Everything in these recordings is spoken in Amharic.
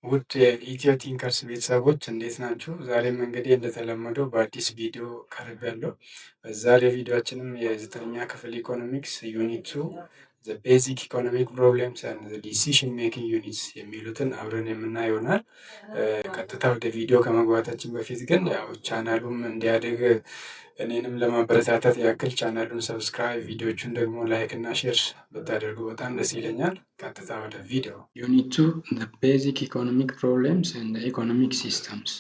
ውድ የኢትዮ ቲንከርስ ቤተሰቦች እንዴት ናችሁ? ዛሬም እንግዲህ እንደተለመደው በአዲስ ቪዲዮ ቀርቤያለሁ። በዛሬ ቪዲዮአችንም የዘጠነኛ ክፍል ኢኮኖሚክስ ዩኒት ቱ ዘ ቤዚክ ኢኮኖሚክ ፕሮብሌምስ ኤንድ ዘ ዲሲሽን ሜኪንግ ዩኒትስ የሚሉትን አብረን የምናይ ይሆናል። ቀጥታ ወደ ቪዲዮ ከመግባታችን በፊት ግን ያው ቻናሉም እንዲያድግ እኔንም ለማበረታታት ያክል ቻናሉን ሰብስክራይብ፣ ቪዲዮቹን ደግሞ ላይክ እና ሼር ብታደርጉ በጣም ደስ ይለኛል። ቀጥታ ወደ ቪዲዮ። ዩኒት ቱ ዘ ቤዚክ ኢኮኖሚክ ፕሮብሌምስ ኤንድ ኢኮኖሚክ ሲስተምስ፣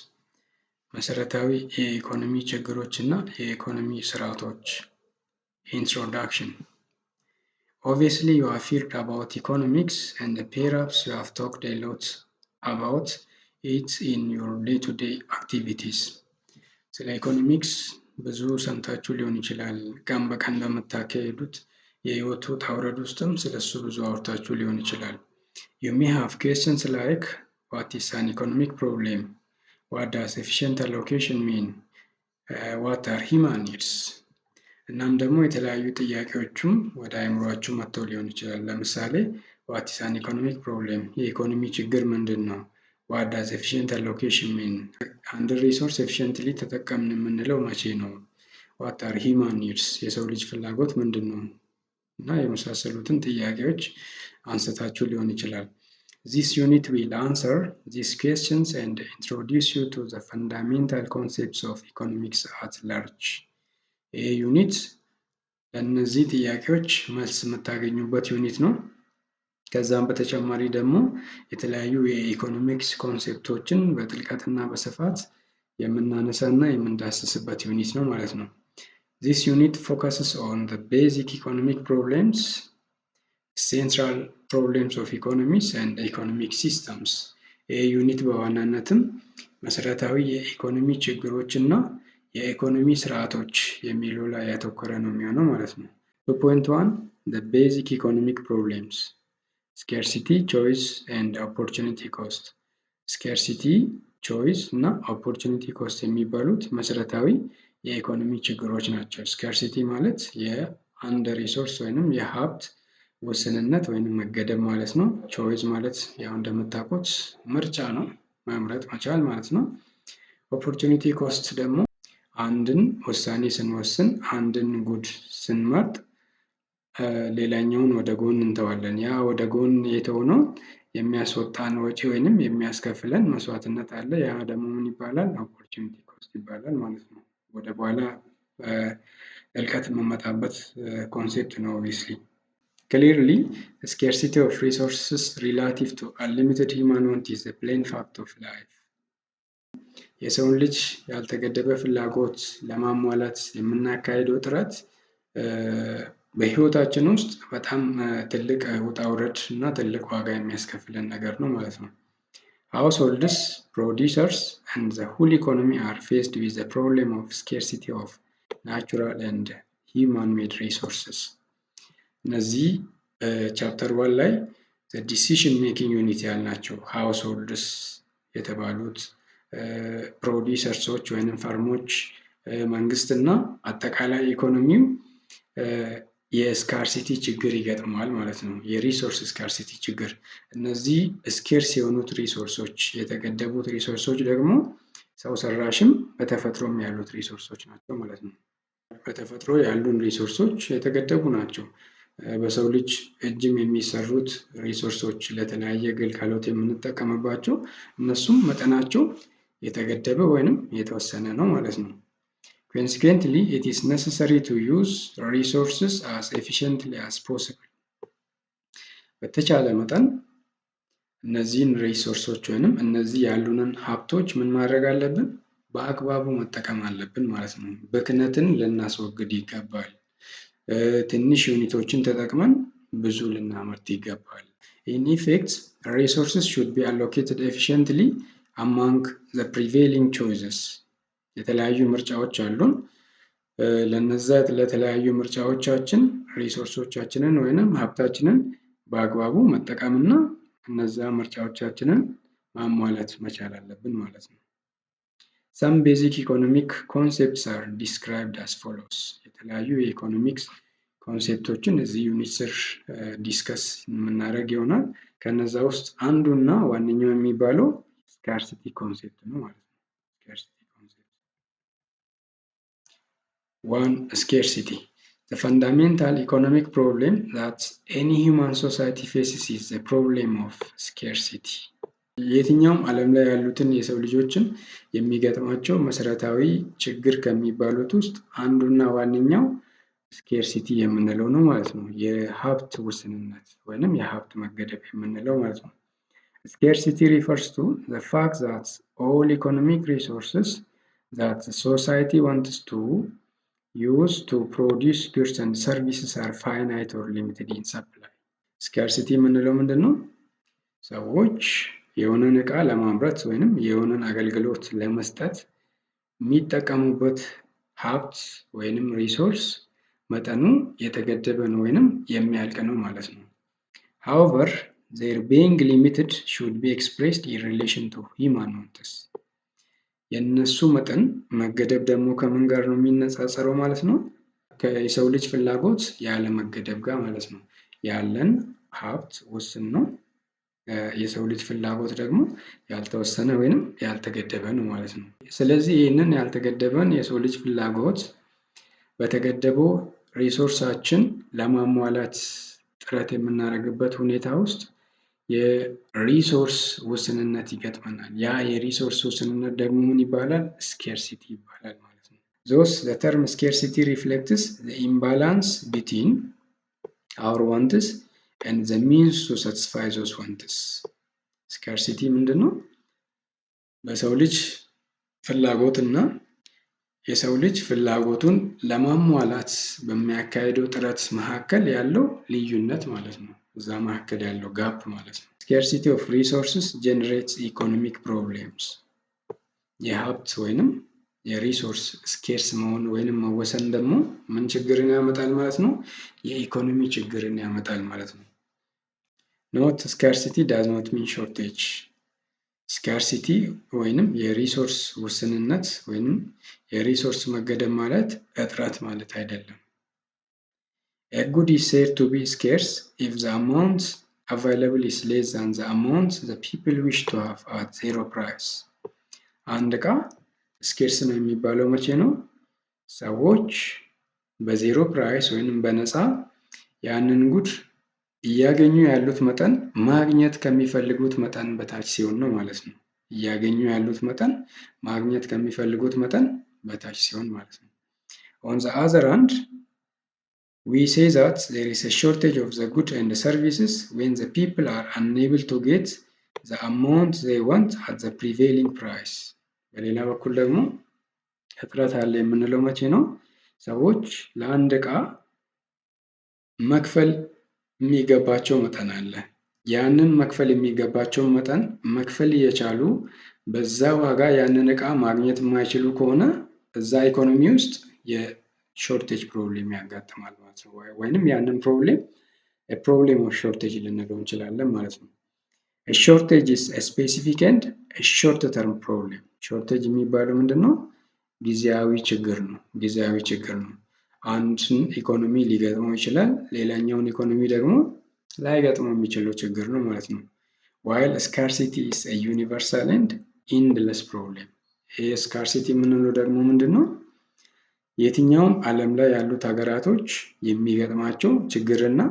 መሰረታዊ የኢኮኖሚ ችግሮች እና የኢኮኖሚ ስርዓቶች። ኢንትሮዳክሽን። Obviously you have heard about economics and perhaps you have talked a lot about it in your day-to-day activities. ስለ ኢኮኖሚክስ ብዙ ሰምታችሁ ሊሆን ይችላል። ቀን በቀን በምታካሄዱት የህይወት ውጣ ውረድ ውስጥም ስለሱ ብዙ አውርታችሁ ሊሆን ይችላል። You may have questions like what is an economic problem? What does efficient allocation mean? What are human needs? እናም ደግሞ የተለያዩ ጥያቄዎችም ወደ አእምሯችሁ መጥተው ሊሆን ይችላል። ለምሳሌ what is an economic problem? የኢኮኖሚ ችግር ምንድን ነው? What does efficient allocation mean? አንድ ሪሶርስ ኤፊሽንትሊ ተጠቀምን የምንለው መቼ ነው? What are human needs? የሰው ልጅ ፍላጎት ምንድን ነው? እና የመሳሰሉትን ጥያቄዎች አንስታችሁ ሊሆን ይችላል። This unit will answer these questions and introduce you to the fundamental concepts of economics at large. ይህ ዩኒት ለእነዚህ ጥያቄዎች መልስ የምታገኙበት ዩኒት ነው። ከዛም በተጨማሪ ደግሞ የተለያዩ የኢኮኖሚክስ ኮንሴፕቶችን በጥልቀትና በስፋት የምናነሳና የምንዳስስበት ዩኒት ነው ማለት ነው። This unit focuses on the basic economic problems, central problems of economies and economic systems. ይህ ዩኒት በዋናነትም መሰረታዊ የኢኮኖሚ ችግሮችና የኢኮኖሚ ስርዓቶች የሚለው ላይ ያተኮረ ነው የሚሆነው ማለት ነው። 2.1 The basic economic problems. Scarcity, choice and opportunity cost. Scarcity, choice እና opportunity cost የሚባሉት መሰረታዊ የኢኮኖሚ ችግሮች ናቸው። ስካርሲቲ ማለት የአንድ ሪሶርስ ወይንም የሀብት ውስንነት ወይንም መገደብ ማለት ነው። ቾይስ ማለት ያው እንደምታውቁት ምርጫ ነው፣ መምረጥ መቻል ማለት ነው። ኦፖርቹኒቲ ኮስት ደግሞ አንድን ውሳኔ ስንወስን፣ አንድን ጉድ ስንመርጥ ሌላኛውን ወደ ጎን እንተዋለን። ያ ወደ ጎን የተሆነው የሚያስወጣን ወጪ ወይንም የሚያስከፍለን መስዋዕትነት አለ። ያ ደግሞ ምን ይባላል? ኦፖርቹኒቲ ኮስት ይባላል ማለት ነው። ወደ በኋላ ጥልቀት የምመጣበት ኮንሴፕት ነው። ኦብቪየስሊ clearly scarcity of resources relative to unlimited human want is a plain fact of life. የሰውን ልጅ ያልተገደበ ፍላጎት ለማሟላት የምናካሄደው ጥረት በህይወታችን ውስጥ በጣም ትልቅ ውጣ ውረድ እና ትልቅ ዋጋ የሚያስከፍለን ነገር ነው ማለት ነው። Households, producers and the whole economy are faced with the problem of scarcity of natural and human-made resources. እነዚህ ቻፕተር 1 ላይ ዲሲሽን ሜኪንግ ዩኒት ያልናቸው ሃውስሆልድስ የተባሉት ፕሮዲሰርሶች ወይንም ፈርሞች፣ መንግስትና አጠቃላይ ኢኮኖሚው የስካርሲቲ ችግር ይገጥመዋል ማለት ነው። የሪሶርስ ስካርሲቲ ችግር። እነዚህ ስኬርስ የሆኑት ሪሶርሶች፣ የተገደቡት ሪሶርሶች ደግሞ ሰው ሰራሽም በተፈጥሮም ያሉት ሪሶርሶች ናቸው ማለት ነው። በተፈጥሮ ያሉን ሪሶርሶች የተገደቡ ናቸው። በሰው ልጅ እጅም የሚሰሩት ሪሶርሶች ለተለያየ ግልጋሎት የምንጠቀምባቸው እነሱም መጠናቸው የተገደበ ወይንም የተወሰነ ነው ማለት ነው። Consequently, it is necessary to use resources as efficiently as possible. በተቻለ መጠን እነዚህን ሪሶርሶች ወይንም እነዚህ ያሉንን ሀብቶች ምን ማድረግ አለብን? በአግባቡ መጠቀም አለብን ማለት ነው። ብክነትን ልናስወግድ ይገባል። ትንሽ ዩኒቶችን ተጠቅመን ብዙ ልናመርት ይገባል። In effect, resources should be allocated efficiently among the prevailing choices. የተለያዩ ምርጫዎች አሉን። ለነዛ ለተለያዩ ምርጫዎቻችን ሪሶርሶቻችንን ወይንም ሀብታችንን በአግባቡ መጠቀምና እነዛ ምርጫዎቻችንን ማሟላት መቻል አለብን ማለት ነው። Some basic economic concepts are described as follows. የተለያዩ የኢኮኖሚክስ ኮንሴፕቶችን እዚህ ዩኒት ስር ዲስከስ የምናደርግ ይሆናል። ከነዛ ውስጥ አንዱና ዋነኛው የሚባለው ስካርሲቲ ኮንሴፕት ነው ማለት ነው። ስካርሲቲ ኮንሴፕት ዋን ስኬርሲቲ the fundamental economic problem that any human society faces is the problem of scarcity የትኛውም ዓለም ላይ ያሉትን የሰው ልጆችን የሚገጥማቸው መሰረታዊ ችግር ከሚባሉት ውስጥ አንዱና ዋነኛው ስኬርሲቲ የምንለው ነው ማለት ነው። የሀብት ውስንነት ወይንም የሀብት መገደብ የምንለው ማለት ነው። ስኬርሲቲ refers to the fact that all economic resources that the society wants to use to produce goods and services are finite or limited in supply. ስኬርሲቲ የምንለው ምንድን ነው? ሰዎች የሆነን ዕቃ ለማምረት ወይንም የሆነን አገልግሎት ለመስጠት የሚጠቀሙበት ሀብት ወይንም ሪሶርስ መጠኑ የተገደበ ነው ወይንም የሚያልቅ ነው ማለት ነው። however their being limited should be expressed in relation to human wants. የእነሱ መጠን መገደብ ደግሞ ከምን ጋር ነው የሚነጻጸረው ማለት ነው? ከሰው ልጅ ፍላጎት ያለ መገደብ ጋር ማለት ነው። ያለን ሀብት ውስን ነው። የሰው ልጅ ፍላጎት ደግሞ ያልተወሰነ ወይንም ያልተገደበ ነው ማለት ነው። ስለዚህ ይህንን ያልተገደበን የሰው ልጅ ፍላጎት በተገደበው ሪሶርሳችን ለማሟላት ጥረት የምናደርግበት ሁኔታ ውስጥ የሪሶርስ ውስንነት ይገጥመናል። ያ የሪሶርስ ውስንነት ደግሞ ምን ይባላል? ስኬርሲቲ ይባላል ማለት ነው። thus the term scarcity reflects the imbalance between our wants and the means to satisfy those wants. ስኬርሲቲ ምንድን ነው? በሰው ልጅ ፍላጎትና የሰው ልጅ ፍላጎቱን ለማሟላት በሚያካሄደው ጥረት መካከል ያለው ልዩነት ማለት ነው። እዛ መካከል ያለው ጋፕ ማለት ነው። scarcity of resources generates economic problems. የሀብት ወይንም የሪሶርስ ስኬርስ መሆን ወይንም መወሰን ደግሞ ምን ችግርን ያመጣል ማለት ነው? የኢኮኖሚ ችግርን ያመጣል ማለት ነው። note scarcity does not mean shortage. ስካርሲቲ ወይንም የሪሶርስ ውስንነት ወይንም የሪሶርስ መገደብ ማለት እጥረት ማለት አይደለም። A good is said to be scarce if the amount available is less than the amount the people wish to have at zero price. አንድ ዕቃ ስኬርስ ነው የሚባለው መቼ ነው? ሰዎች በዜሮ ፕራይስ ወይንም በነፃ ያንን ጉድ እያገኙ ያሉት መጠን ማግኘት ከሚፈልጉት መጠን በታች ሲሆን ነው ማለት ነው። እያገኙ ያሉት መጠን ማግኘት ከሚፈልጉት መጠን በታች ሲሆን ማለት ነው። on the other hand we say that there is a shortage of the goods and services when the people are unable to get the amount they want at the prevailing price. በሌላ በኩል ደግሞ እጥረት አለ የምንለው መቼ ነው? ሰዎች ለአንድ ዕቃ መክፈል የሚገባቸው መጠን አለ። ያንን መክፈል የሚገባቸውን መጠን መክፈል እየቻሉ በዛ ዋጋ ያንን ዕቃ ማግኘት የማይችሉ ከሆነ እዛ ኢኮኖሚ ውስጥ የሾርቴጅ ፕሮብሌም ያጋጥማል ማለት ነው። ወይንም ያንን ፕሮብሌም ኦፍ ሾርቴጅ ልንለው እንችላለን ማለት ነው። ሾርቴጅ ኢዝ ስፔሲፊክ ኤንድ ሾርት ተርም ፕሮብሌም። ሾርቴጅ የሚባለው ምንድን ነው? ጊዜያዊ ችግር ነው። ጊዜያዊ ችግር ነው። አንድን ኢኮኖሚ ሊገጥመው ይችላል፣ ሌላኛውን ኢኮኖሚ ደግሞ ላይገጥመው የሚችለው ችግር ነው ማለት ነው። while scarcity is a universal and endless problem. ይሄ ስካርሲቲ የምንለው ደግሞ ምንድን ነው? የትኛውም ዓለም ላይ ያሉት ሀገራቶች የሚገጥማቸው ችግርና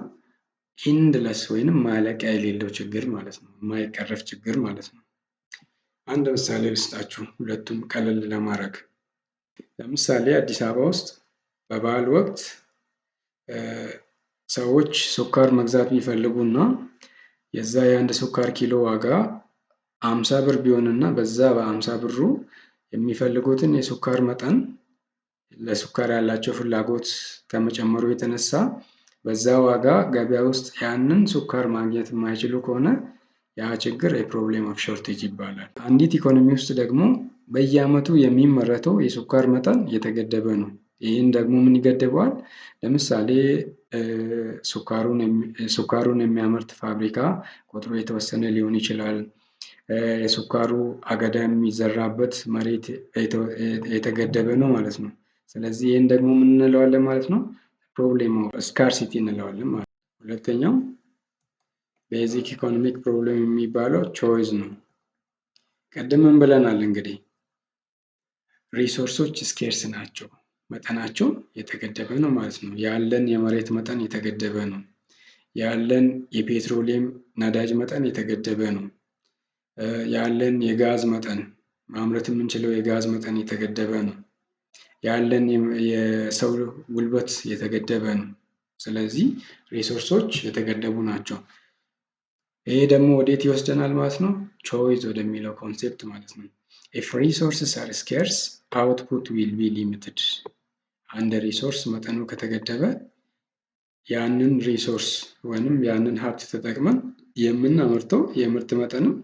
ኢንድለስ ወይንም ማለቂያ የሌለው ችግር ማለት ነው። የማይቀረፍ ችግር ማለት ነው። አንድ ምሳሌ ልስጣችሁ ሁለቱም ቀለል ለማድረግ። ለምሳሌ አዲስ አበባ ውስጥ በበዓል ወቅት ሰዎች ስኳር መግዛት ቢፈልጉና የዛ የአንድ ስኳር ኪሎ ዋጋ 50 ብር ቢሆንና በዛ በ50 ብሩ የሚፈልጉትን የስኳር መጠን ለስኳር ያላቸው ፍላጎት ከመጨመሩ የተነሳ በዛ ዋጋ ገበያ ውስጥ ያንን ስኳር ማግኘት የማይችሉ ከሆነ ያ ችግር የፕሮብሌም ኦፍ ሾርቴጅ ይባላል። አንዲት ኢኮኖሚ ውስጥ ደግሞ በየዓመቱ የሚመረተው የስኳር መጠን የተገደበ ነው። ይህን ደግሞ ምን ይገድበዋል? ለምሳሌ ስኳሩን የሚያመርት ፋብሪካ ቁጥሩ የተወሰነ ሊሆን ይችላል። የስኳሩ አገዳ የሚዘራበት መሬት የተገደበ ነው ማለት ነው። ስለዚህ ይህን ደግሞ ምን እንለዋለን ማለት ነው? ፕሮብሌም ኦፍ ስካርሲቲ እንለዋለን ማለት ነው። ሁለተኛው ቤዚክ ኢኮኖሚክ ፕሮብሌም የሚባለው ቾይዝ ነው። ቀደም ብለናል እንግዲህ ሪሶርሶች ስኬርስ ናቸው፣ መጠናቸው የተገደበ ነው ማለት ነው። ያለን የመሬት መጠን የተገደበ ነው። ያለን የፔትሮሊየም ነዳጅ መጠን የተገደበ ነው። ያለን የጋዝ መጠን ማምረት የምንችለው የጋዝ መጠን የተገደበ ነው። ያለን የሰው ጉልበት የተገደበ ነው። ስለዚህ ሪሶርሶች የተገደቡ ናቸው። ይሄ ደግሞ ወዴት ይወስደናል ማለት ነው? ቾይዝ ወደሚለው ኮንሴፕት ማለት ነው። ኢፍ ሪሶርስስ አር ስኬርስ አውትፑት ዊል ቢ ሊሚትድ። አንድ ሪሶርስ መጠኑ ከተገደበ ያንን ሪሶርስ ወይንም ያንን ሀብት ተጠቅመን የምናመርተው የምርት መጠንም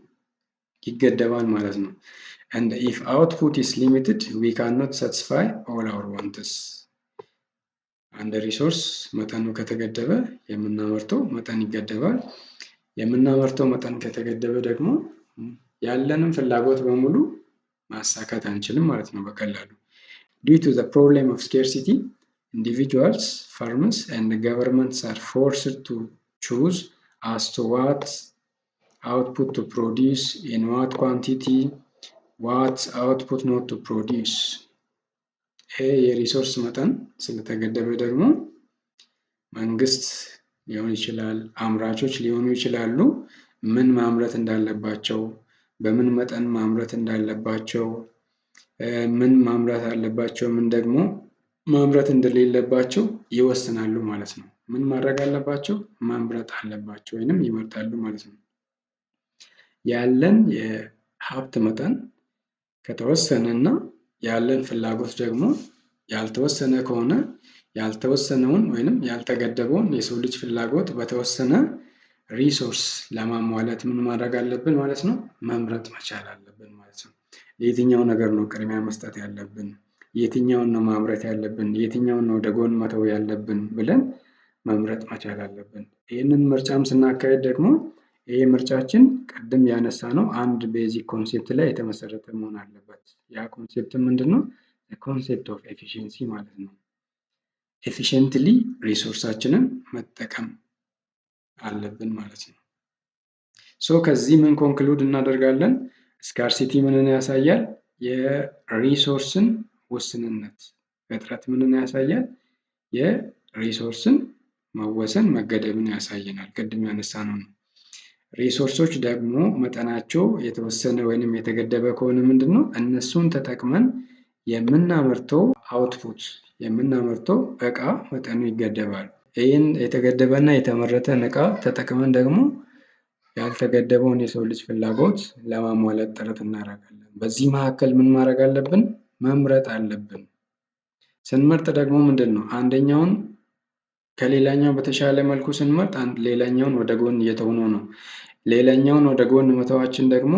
ይገደባል ማለት ነው። and if output is limited we cannot satisfy all our wants። አንድ ሪሶርስ መጠኑ ከተገደበ የምናመርተው መጠን ይገደባል። የምናመርተው መጠን ከተገደበ ደግሞ ያለንን ፍላጎት በሙሉ ማሳካት አንችልም ማለት ነው በቀላሉ። due to the problem of scarcity individuals, firms and governments are forced to choose as to what output to produce, in what quantity, what output not to produce። ይሄ የሪሶርስ መጠን ስለተገደበ ደግሞ መንግስት ሊሆን ይችላል፣ አምራቾች ሊሆኑ ይችላሉ፣ ምን ማምረት እንዳለባቸው፣ በምን መጠን ማምረት እንዳለባቸው፣ ምን ማምረት አለባቸው፣ ምን ደግሞ ማምረት እንደሌለባቸው ይወስናሉ ማለት ነው። ምን ማድረግ አለባቸው? ማምረት አለባቸው ወይንም ይመርጣሉ ማለት ነው። ያለን የሀብት መጠን ከተወሰነ እና ያለን ፍላጎት ደግሞ ያልተወሰነ ከሆነ ያልተወሰነውን ወይንም ያልተገደበውን የሰው ልጅ ፍላጎት በተወሰነ ሪሶርስ ለማሟላት ምን ማድረግ አለብን ማለት ነው? መምረጥ መቻል አለብን ማለት ነው። የትኛው ነገር ነው ቅድሚያ መስጠት ያለብን? የትኛውን ነው ማምረት ያለብን? የትኛውን ነው ወደ ጎን መተው ያለብን ብለን መምረጥ መቻል አለብን። ይህንን ምርጫም ስናካሄድ ደግሞ ይህ ምርጫችን ቅድም ያነሳነው አንድ ቤዚክ ኮንሴፕት ላይ የተመሰረተ መሆን አለበት። ያ ኮንሴፕት ምንድን ነው? ኮንሴፕት ኦፍ ኤፊሽንሲ ማለት ነው። ኤፊሽንትሊ ሪሶርሳችንን መጠቀም አለብን ማለት ነው። ሶ ከዚህ ምን ኮንክሉድ እናደርጋለን? ስካርሲቲ ምንን ያሳያል? የሪሶርስን ውስንነት። እጥረት ምንን ያሳያል? የሪሶርስን መወሰን መገደብን ያሳየናል። ቅድም ያነሳነው ነው። ሪሶርሶች ደግሞ መጠናቸው የተወሰነ ወይንም የተገደበ ከሆነ ምንድን ነው? እነሱን ተጠቅመን የምናመርተው አውትፑት የምናመርተው እቃ መጠኑ ይገደባል። ይህን የተገደበና የተመረተን እቃ ተጠቅመን ደግሞ ያልተገደበውን የሰው ልጅ ፍላጎት ለማሟላት ጥረት እናደርጋለን። በዚህ መካከል ምን ማድረግ አለብን? መምረጥ አለብን። ስንመርጥ ደግሞ ምንድን ነው? አንደኛውን ከሌላኛው በተሻለ መልኩ ስንመርጥ ሌላኛውን ወደ ጎን እየተውነው ነው። ሌላኛውን ወደ ጎን መተዋችን ደግሞ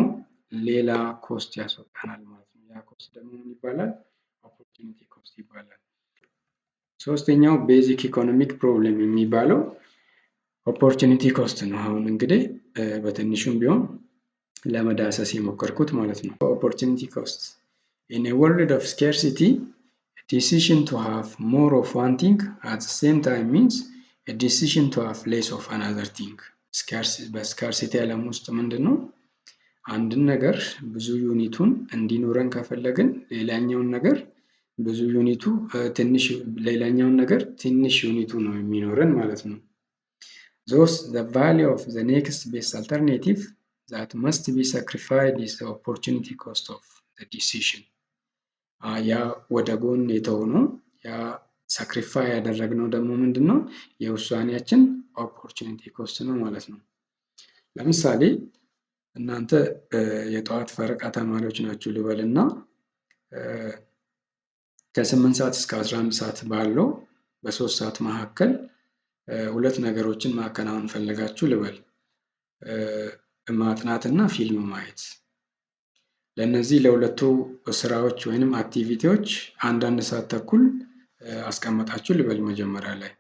ሌላ ኮስት ያስወጣናል ማለት ነው። ያ ኮስት ደግሞ ምን ይባላል? ኦፖርቹኒቲ ኮስት ይባላል። ሶስተኛው ቤዚክ ኢኮኖሚክ ፕሮብሌም የሚባለው ኦፖርቹኒቲ ኮስት ነው። አሁን እንግዲህ በትንሹም ቢሆን ለመዳሰስ የሞከርኩት ማለት ነው። ኦፖርቹኒቲ ኮስት in a world of scarcity, a decision to have more of one thing at the same time means a decision to have less of another thing። በስካርሲቲ ዓለም ውስጥ ምንድን ነው? አንድን ነገር ብዙ ዩኒቱን እንዲኖረን ከፈለግን ሌላኛውን ነገር ብዙ ዩኒቱ ትንሽ ሌላኛውን ነገር ትንሽ ዩኒቱ ነው የሚኖረን ማለት ነው። thus the value of the next best alternative that must be sacrificed is the opportunity cost of the decision። ያ ወደ ጎን የተሆነው ያ ሳክሪፋይ ያደረግነው ደግሞ ምንድን ነው? የውሳኔያችን ኦፖርቹኒቲ ኮስት ነው ማለት ነው። ለምሳሌ እናንተ የጠዋት ፈረቃ ተማሪዎች ናችሁ ልበል እና ከ8 ሰዓት እስከ 11 ሰዓት ባለው በ3 ሰዓት መካከል ሁለት ነገሮችን ማከናወን ፈልጋችሁ ልበል፣ ማጥናትና ፊልም ማየት። ለእነዚህ ለሁለቱ ስራዎች ወይንም አክቲቪቲዎች አንዳንድ ሰዓት ተኩል አስቀመጣችሁ ልበል መጀመሪያ ላይ።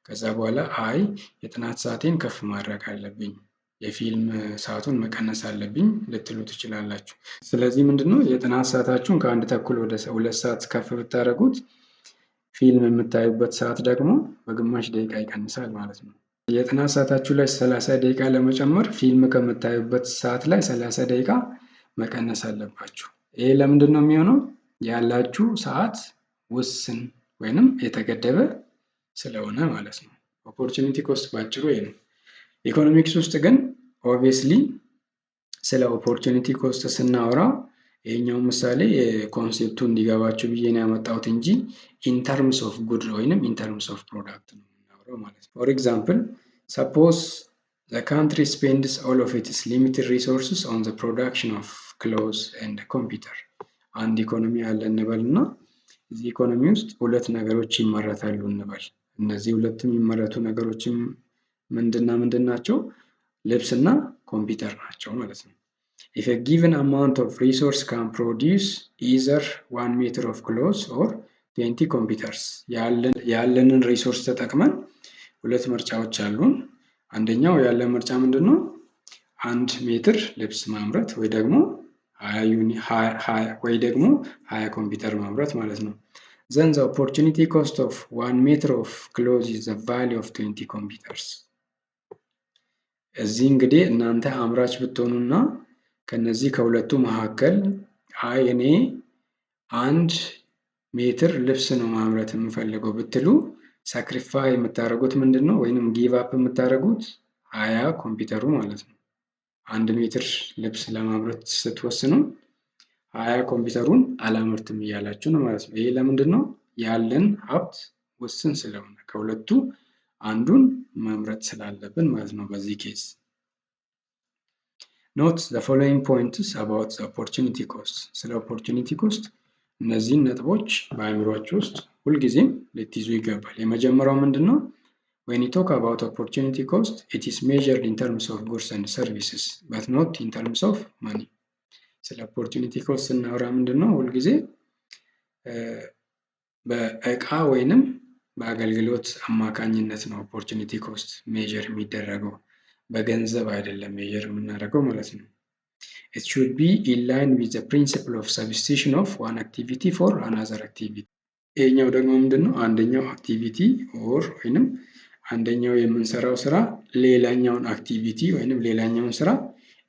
ከዛ በኋላ አይ የጥናት ሰዓቴን ከፍ ማድረግ አለብኝ፣ የፊልም ሰዓቱን መቀነስ አለብኝ ልትሉ ትችላላችሁ። ስለዚህ ምንድነው የጥናት ሰዓታችሁን ከ1 ተኩል ወደ 2 ሰዓት ከፍ ብታደርጉት ፊልም የምታዩበት ሰዓት ደግሞ በግማሽ ደቂቃ ይቀንሳል ማለት ነው። የጥናት ሰዓታችሁ ላይ 30 ደቂቃ ለመጨመር ፊልም ከምታዩበት ሰዓት ላይ 30 ደቂቃ መቀነስ አለባችሁ። ይሄ ለምንድን ነው የሚሆነው? ያላችሁ ሰዓት ውስን ወይንም የተገደበ ስለሆነ ማለት ነው። ኦፖርቹኒቲ ኮስት ባጭሩ ይሄ ነው። ኢኮኖሚክስ ውስጥ ግን ኦብቪየስሊ ስለ ኦፖርቹኒቲ ኮስት ስናወራ ይሄኛው ምሳሌ ኮንሴፕቱ እንዲገባችሁ ብዬ ነው ያመጣሁት እንጂ ኢንተርምስ ኦፍ ጉድ ወይንም ኢንተርምስ ኦፍ ፕሮዳክት ነው የምናወራው ማለት ነው። ፎር ኤግዛምፕል ሰፖዝ the country spends all of its limited resources on the production of clothes and computer። አንድ ኢኮኖሚ አለ እንበል እና እዚህ ኢኮኖሚ ውስጥ ሁለት ነገሮች ይመረታሉ እንበል። እነዚህ ሁለት የሚመረቱ ነገሮችም ምንድን ናቸው? ልብስና ኮምፒውተር ናቸው ማለት ነው። if a given amount of resource can produce either 1 meter of clothes or 20 computers ያለንን ሪሶርስ ተጠቅመን ሁለት ምርጫዎች አሉን። አንደኛው ያለን ምርጫ ምንድን ነው? 1 ሜትር ልብስ ማምረት ወይ ደግሞ 20 ኮምፒውተር ማምረት ማለት ነው። then the opportunity cost of 1 meter of clothes is the value of 20 computers። እዚህ እንግዲህ እናንተ አምራች ብትሆኑና ከነዚህ ከሁለቱ መካከል እኔ 1 ሜትር ልብስ ነው ማምረት የምፈልገው ብትሉ ሳክሪፋይ የምታደርጉት ምንድን ነው? ወይንም ጊቭ አፕ የምታደርጉት 20 ኮምፒውተሩ ማለት ነው። 1 ሜትር ልብስ ለማምረት ስትወስኑ 20 ኮምፒውተሩን አላመርትም እያላችሁ ነው ማለት ነው። ይሄ ለምንድን ነው? ያለን ሀብት ውስን ስለሆነ ከሁለቱ አንዱን መምረጥ ስላለብን ማለት ነው። በዚህ ኬዝ ኖት the following points about the opportunity cost። ስለ ኦፖርቹኒቲ ኮስት እነዚህን ነጥቦች በአእምሯችሁ ውስጥ ሁልጊዜም ልትይዙ ይገባል። የመጀመሪያው ምንድን ነው? when you talk about opportunity cost it is measured in terms of goods and services but not in terms of money። ስለ ኦፖርቹኒቲ ኮስት ስናወራ ምንድን ነው? ሁልጊዜ በእቃ ወይንም በአገልግሎት አማካኝነት ነው ኦፖርቹኒቲ ኮስት ሜጀር የሚደረገው፣ በገንዘብ አይደለም ሜጀር የምናደርገው ማለት ነው። it should be in line with the principle of substitution of one activity for another activity። ይሄኛው ደግሞ ምንድነው? አንደኛው አክቲቪቲ ወይንም አንደኛው የምንሰራው ስራ ሌላኛውን አክቲቪቲ ወይንም ሌላኛውን ስራ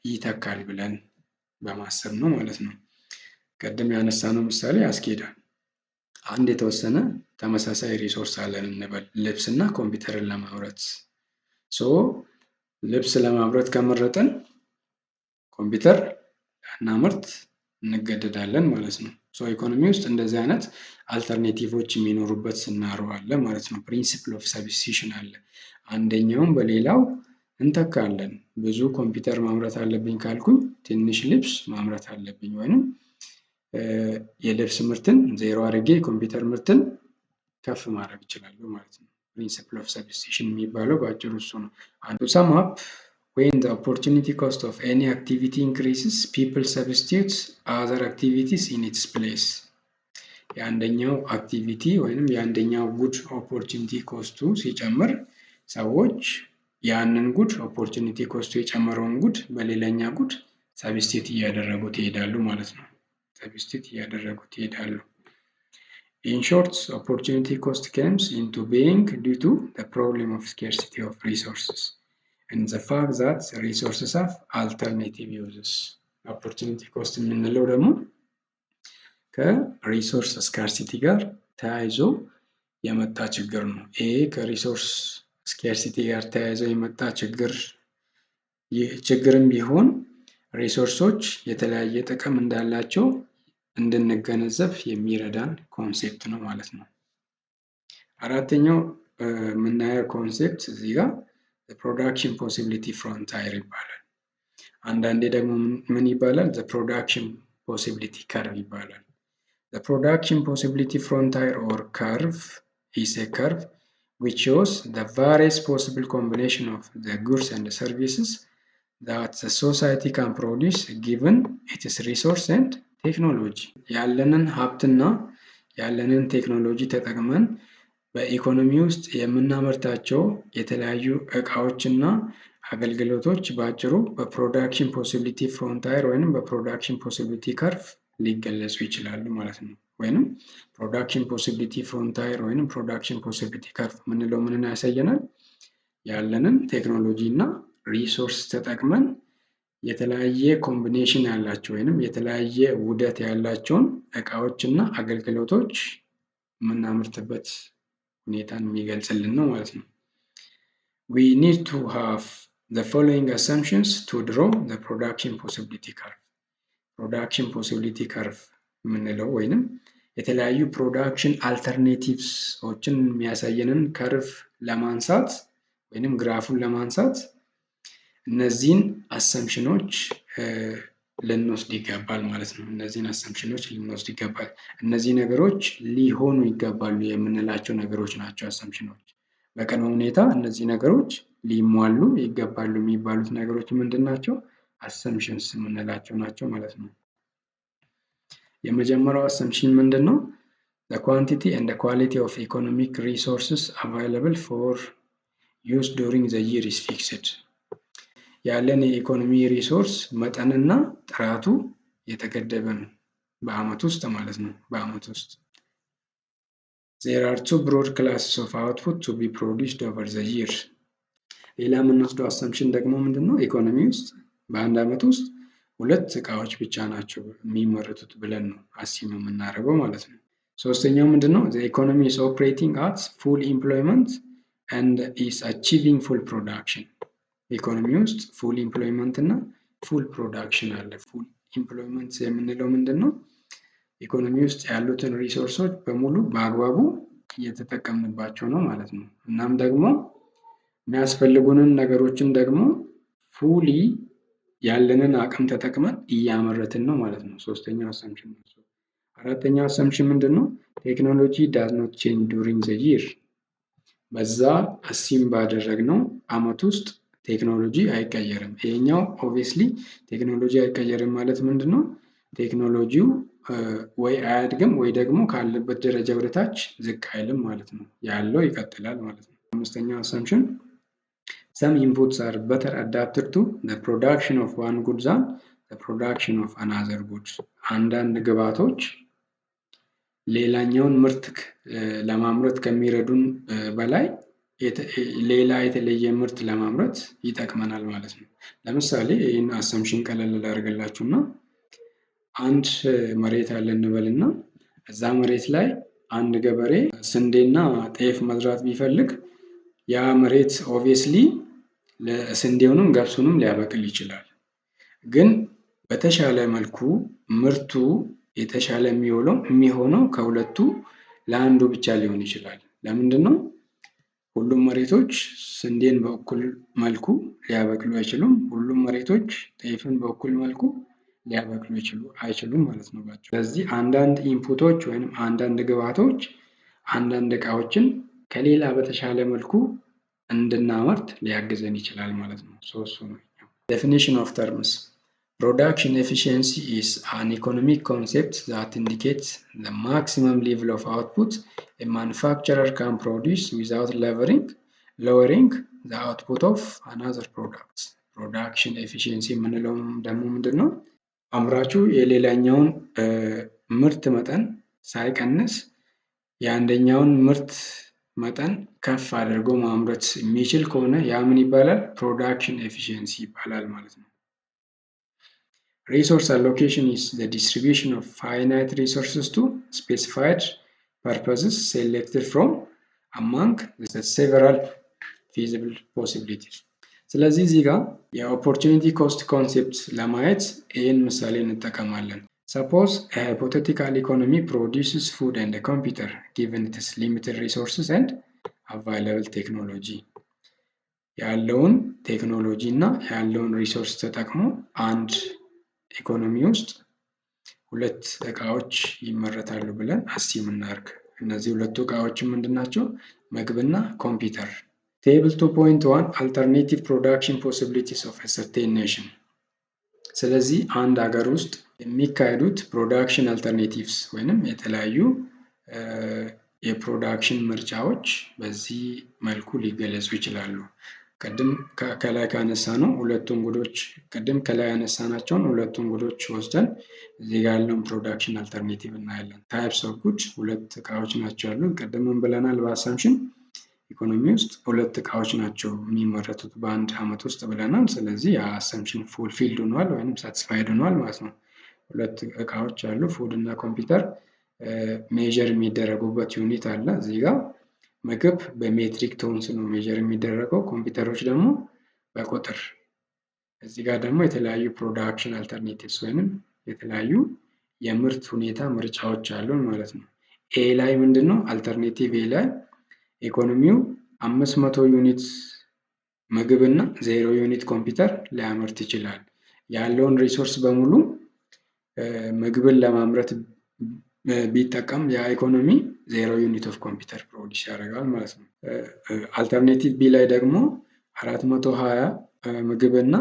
ይተካል ብለን በማሰብ ነው ማለት ነው። ቀደም ያነሳነው ምሳሌ ያስኬዳል። አንድ የተወሰነ ተመሳሳይ ሪሶርስ አለን እንበል ልብስና ኮምፒውተርን ለማምረት። ልብስ ለማምረት ከመረጠን ኮምፒውተር እናምርት እንገደዳለን ማለት ነው። ኢኮኖሚ ውስጥ እንደዚህ አይነት አልተርኔቲቮች የሚኖሩበት ስናሮ አለ ማለት ነው። ፕሪንሲፕል ኦፍ ሰብስቲቱሽን አለ። አንደኛውን በሌላው እንተካለን። ብዙ ኮምፒውተር ማምረት አለብኝ ካልኩኝ ትንሽ ልብስ ማምረት አለብኝ፣ ወይንም የልብስ ምርትን ዜሮ አድርጌ ኮምፒውተር ምርትን ከፍ ማድረግ እችላለሁ ማለት ነው። ፕሪንሲፕል ኦፍ ሰብስቲቱሽን የሚባለው በአጭሩ እሱ ነው። To sum up, when the opportunity cost of any activity increases, people substitute other activities in its place። የአንደኛው አክቲቪቲ ወይንም የአንደኛው ጉድ ኦፖርቹኒቲ ኮስቱ ሲጨምር ሰዎች ያንን ጉድ ኦፖርቹኒቲ ኮስቱ የጨመረውን ጉድ በሌላኛ ጉድ ሰብስቲት እያደረጉት ይሄዳሉ ማለት ነው። ሰብስቲት እያደረጉት ይሄዳሉ። In short, opportunity cost comes into being due to the problem of scarcity of resources and the fact that resources have alternative uses። opportunity cost የምንለው ደግሞ ከሪሶርስ ስካርሲቲ ጋር ተያይዞ የመጣ ችግር ነው። ይሄ ከሪሶርስ ስካርሲቲ ጋር ተያይዞ የመጣ ችግርም ቢሆን ሪሶርሶች የተለያየ ጥቅም እንዳላቸው እንድንገነዘብ የሚረዳን ኮንሴፕት ነው ማለት ነው። አራተኛው የምናየው ኮንሴፕት እዚህ ጋር ፕሮዳክሽን ፖሲቢሊቲ ፍሮንታየር ይባላል። አንዳንዴ ደግሞ ምን ይባላል? ፕሮዳክሽን ፖሲቢሊቲ ከርቭ ይባላል። The production possibility frontier or curve is a curve which shows the various possible combination of the goods and services that the society can produce given its resource and technology። ያለንን ሀብትና ያለንን ቴክኖሎጂ ተጠቅመን በኢኮኖሚ ውስጥ የምናመርታቸው የተለያዩ እቃዎችና አገልግሎቶች በአጭሩ በፕሮዳክሽን ፖሲቢሊቲ ፍሮንታየር ወይንም በፕሮዳክሽን ፖሲቢሊቲ ከርቭ ሊገለጹ ይችላሉ ማለት ነው። ወይንም ፕሮዳክሽን ፖሲቢሊቲ ፍሮንታየር ወይንም ፕሮዳክሽን ፖሲቢሊቲ ከርቭ የምንለው ምንን ያሳየናል? ያለንን ቴክኖሎጂ እና ሪሶርስ ተጠቅመን የተለያየ ኮምቢኔሽን ያላቸው ወይንም የተለያየ ውህደት ያላቸውን እቃዎች እና አገልግሎቶች የምናመርትበት ሁኔታን የሚገልጽልን ነው ማለት ነው። We need to have the following assumptions to draw the production possibility curve. Production possibility curve የምንለው ወይንም የተለያዩ ፕሮዳክሽን አልተርኔቲቭሶችን የሚያሳየንን ከርቭ ለማንሳት ወይንም ግራፉን ለማንሳት እነዚህን አሰምሽኖች ልንወስድ ይገባል ማለት ነው። እነዚህን አሰምሽኖች ልንወስድ ይገባል። እነዚህ ነገሮች ሊሆኑ ይገባሉ የምንላቸው ነገሮች ናቸው አሰምሽኖች። በቅድመ ሁኔታ እነዚህ ነገሮች ሊሟሉ ይገባሉ የሚባሉት ነገሮች ምንድን ናቸው? አሰምሽንስ የምንላቸው ናቸው ማለት ነው። የመጀመሪያው አሰምሽን ምንድን ነው? The quantity and the quality of economic resources available for use during the year is fixed. ያለን የኢኮኖሚ ሪሶርስ መጠንና ጥራቱ የተገደበ ነው በአመት ውስጥ ማለት ነው። በአመት ውስጥ There are two broad classes of output to be produced over the year. ሌላ የምንወስደው አሰምሽን ደግሞ ምንድን ነው? ኢኮኖሚ ውስጥ በአንድ አመት ውስጥ ሁለት እቃዎች ብቻ ናቸው የሚመረቱት ብለን ነው አሲም የምናደርገው ማለት ነው። ሶስተኛው ምንድን ነው? The economy is operating at full employment and is achieving full production. ኢኮኖሚ ውስጥ ፉል ኢምፕሎይመንት እና ፉል ፕሮዳክሽን አለ። ፉል ኢምፕሎይመንት የምንለው ምንድን ነው? ኢኮኖሚ ውስጥ ያሉትን ሪሶርሶች በሙሉ በአግባቡ እየተጠቀምንባቸው ነው ማለት ነው። እናም ደግሞ የሚያስፈልጉንን ነገሮችን ደግሞ ፉሊ ያለንን አቅም ተጠቅመን እያመረትን ነው ማለት ነው። ሶስተኛው አሰምሽን ነው። አራተኛው አሰምሽን ምንድን ነው? ቴክኖሎጂ ዳዝ ኖት ቼንጅ ዱሪንግ ዘ ይር። በዛ አሲም ባደረግነው አመት ውስጥ ቴክኖሎጂ አይቀየርም። ይሄኛው ኦብቪየስሊ ቴክኖሎጂ አይቀየርም ማለት ምንድን ነው? ቴክኖሎጂው ወይ አያድግም ወይ ደግሞ ካለበት ደረጃ ወደታች ዝቅ አይልም ማለት ነው። ያለው ይቀጥላል ማለት ነው። አምስተኛው አሰምሽን some inputs are better adapted to the production of one good than the production of another good. አንዳንድ ግብዓቶች ሌላኛውን ምርት ለማምረት ከሚረዱን በላይ ሌላ የተለየ ምርት ለማምረት ይጠቅመናል ማለት ነው። ለምሳሌ ይህን አሰምሽን ቀለል ላድርግላችሁና አንድ መሬት አለ እንበልና እዛ መሬት ላይ አንድ ገበሬ ስንዴና ጤፍ መዝራት ቢፈልግ ያ መሬት ኦብቪየስሊ ለስንዴውንም ገብሱንም ሊያበቅል ይችላል። ግን በተሻለ መልኩ ምርቱ የተሻለ የሚሆነው ከሁለቱ ለአንዱ ብቻ ሊሆን ይችላል። ለምንድን ነው? ሁሉም መሬቶች ስንዴን በእኩል መልኩ ሊያበቅሉ አይችሉም። ሁሉም መሬቶች ጤፍን በእኩል መልኩ ሊያበቅሉ አይችሉም ማለት ነው። ስለዚህ አንዳንድ ኢንፑቶች ወይም አንዳንድ ግብዓቶች አንዳንድ እቃዎችን ከሌላ በተሻለ መልኩ እንድናመርት ሊያግዘን ይችላል ማለት ነው። ሶስቱ ነው። Definition of terms. Production efficiency is an economic concept that indicates the maximum level of output a manufacturer can produce without lowering the output of another product. Production efficiency የምንለው ደግሞ ምንድን ነው? አምራቹ የሌላኛውን ምርት መጠን ሳይቀንስ የአንደኛውን ምርት መጠን ከፍ አድርጎ ማምረት የሚችል ከሆነ ያ ምን ይባላል? ፕሮዳክሽን ኤፊሽንሲ ይባላል ማለት ነው። Resource allocation is the distribution of finite resources to specified purposes selected from among the several feasible possibilities. ስለዚህ እዚህ ጋር የኦፖርቹኒቲ ኮስት ኮንሴፕት ለማየት ይህን ምሳሌ እንጠቀማለን። Suppose a hypothetical economy produces food and a computer given its limited resources and available technology. ያለውን ቴክኖሎጂ እና ያለውን ሪሶርስ ተጠቅሞ አንድ ኢኮኖሚ ውስጥ ሁለት እቃዎች ይመረታሉ ብለን አስዩም እናድርግ። እነዚህ ሁለቱ እቃዎች ምንድን ናቸው? ምግብና ኮምፒውተር። Table 2.1 Alternative Production Possibilities of a Certain Nation. ስለዚህ አንድ ሀገር ውስጥ የሚካሄዱት ፕሮዳክሽን አልተርኔቲቭስ ወይንም የተለያዩ የፕሮዳክሽን ምርጫዎች በዚህ መልኩ ሊገለጹ ይችላሉ። ቅድም ከላይ ካነሳነው ሁለቱን ጉዶች ቅድም ከላይ ያነሳናቸውን ሁለቱን ጉዶች ወስደን እዚህ ጋር ያለውን ፕሮዳክሽን አልተርኔቲቭ እናያለን። ታይፕስ ኦፍ ጉድ ሁለት እቃዎች ናቸው ያሉን። ቅድም ምን ብለናል? በአሳምሽን ኢኮኖሚ ውስጥ ሁለት እቃዎች ናቸው የሚመረቱት በአንድ አመት ውስጥ ብለናል። ስለዚህ የአሳምሽን ፉልፊልድ ሆኗል ወይም ሳቲስፋይድ ሆኗል ማለት ነው። ሁለት እቃዎች አሉ፣ ፉድ እና ኮምፒውተር። ሜዥር የሚደረጉበት ዩኒት አለ እዚህ ጋር። ምግብ በሜትሪክ ቶንስ ነው ሜዥር የሚደረገው፣ ኮምፒውተሮች ደግሞ በቁጥር። እዚህ ጋር ደግሞ የተለያዩ ፕሮዳክሽን አልተርኔቲቭስ ወይም የተለያዩ የምርት ሁኔታ ምርጫዎች አሉን ማለት ነው። ኤ ላይ ምንድን ነው? አልተርኔቲቭ ኤ ላይ ኢኮኖሚው 500 ዩኒት ምግብ እና 0 ዩኒት ኮምፒውተር ሊያመርት ይችላል። ያለውን ሪሶርስ በሙሉ ምግብን ለማምረት ቢጠቀም ያ ኢኮኖሚ 0 ዩኒት ኦፍ ኮምፒውተር ፕሮዲስ ያደርጋል ማለት ነው። አልተርኔቲቭ ቢ ላይ ደግሞ 420 ምግብ እና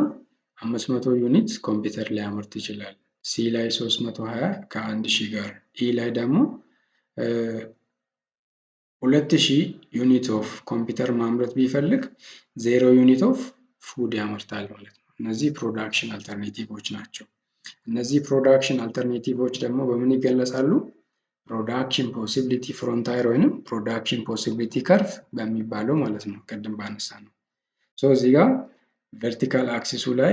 500 ዩኒት ኮምፒውተር ሊያመርት ይችላል። ሲ ላይ 320 ከ1000 ጋር። ኢ ላይ ደግሞ 2000 ዩኒት ኦፍ ኮምፒውተር ማምረት ቢፈልግ 0 ዩኒት ኦፍ ፉድ ያመርታል ማለት ነው። እነዚህ ፕሮዳክሽን አልተርኔቲቮች ናቸው። እነዚህ ፕሮዳክሽን አልተርኔቲቮች ደግሞ በምን ይገለጻሉ? ፕሮዳክሽን ፖሲቢሊቲ ፍሮንታይር ወይንም ፕሮዳክሽን ፖሲቢሊቲ ከርቭ በሚባለው ማለት ነው። ቅድም ባነሳ ነው። እዚህ ጋር ቨርቲካል አክሲሱ ላይ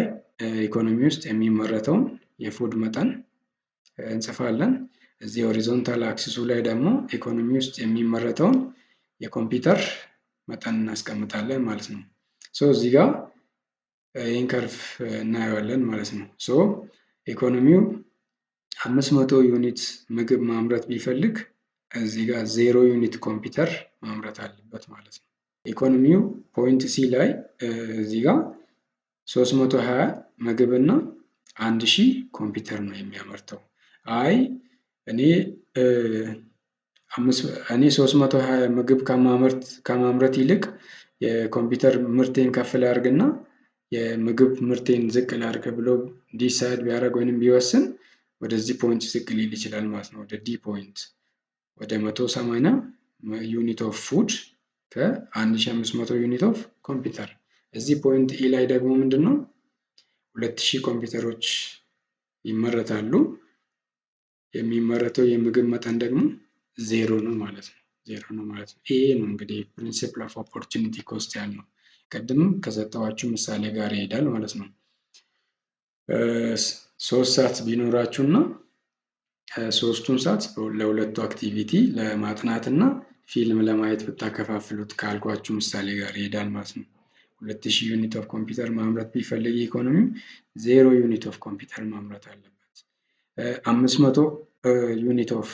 ኢኮኖሚ ውስጥ የሚመረተውን የፉድ መጠን እንጽፋለን። እዚህ ሆሪዞንታል አክሲሱ ላይ ደግሞ ኢኮኖሚ ውስጥ የሚመረተውን የኮምፒውተር መጠን እናስቀምጣለን ማለት ነው። እዚህ ጋር ይህን ከርቭ እናየዋለን ማለት ነው። ኢኮኖሚው 500 ዩኒት ምግብ ማምረት ቢፈልግ እዚህ ጋር 0 ዩኒት ኮምፒውተር ማምረት አለበት ማለት ነው። ኢኮኖሚው ፖይንት ሲ ላይ እዚህ ጋር 320 ምግብ እና 1000 ኮምፒውተር ነው የሚያመርተው። አይ እኔ 320 ምግብ ከማምረት ይልቅ የኮምፒውተር ምርቴን ከፍ ላድርግና የምግብ ምርቴን ዝቅ ላድርግ ብሎ ዲሳይድ ቢያደርግ ወይንም ቢወስን ወደዚህ ፖይንት ዝቅ ሊል ይችላል ማለት ነው። ወደ ዲ ፖይንት ወደ 180 ዩኒት ኦፍ ፉድ ከ1500 ዩኒት ኦፍ ኮምፒውተር። እዚህ ፖይንት ኢ ላይ ደግሞ ምንድን ነው 2000 ኮምፒውተሮች ይመረታሉ። የሚመረተው የምግብ መጠን ደግሞ 0 ነው ማለት ነው። 0 ነው ማለት ነው። ይሄ ነው እንግዲህ ፕሪንሲፕል ኦፍ ኦፖርቹኒቲ ኮስት ያልነው። ቅድም ከሰጠኋችሁ ምሳሌ ጋር ይሄዳል ማለት ነው። 3 ሰዓት ቢኖራችሁ እና 3ቱን ሰዓት ለሁለቱ አክቲቪቲ ለማጥናት እና ፊልም ለማየት ብታከፋፍሉት ካልኳችሁ ምሳሌ ጋር ይሄዳል ማለት ነው። 2000 ዩኒት ኦፍ ኮምፒውተር ማምረት ቢፈልግ ኢኮኖሚ 0 ዩኒት ኦፍ ኮምፒውተር ማምረት አለበት። 500 ዩኒት ኦፍ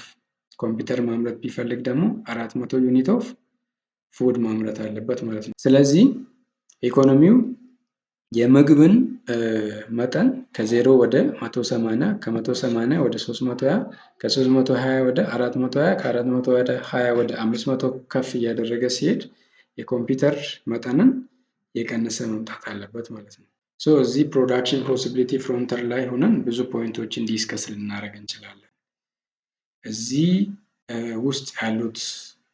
ኮምፒውተር ማምረት ቢፈልግ ደግሞ 400 ዩኒት ኦፍ ፉድ ማምረት አለበት ማለት ነው። ስለዚህ ኢኮኖሚው የምግብን መጠን ከ0 ወደ 180 ከ180 ወደ 320 ከ320 ወደ 420 ከ420 ወደ 20 ወደ 500 ከፍ እያደረገ ሲሄድ የኮምፒውተር መጠንን የቀነሰ መምጣት አለበት ማለት ነው። እዚህ ፕሮዳክሽን ፖሲቢሊቲ ፍሮንተር ላይ ሆነን ብዙ ፖይንቶችን ዲስከስ ልናደርግ እንችላለን። እዚህ ውስጥ ያሉት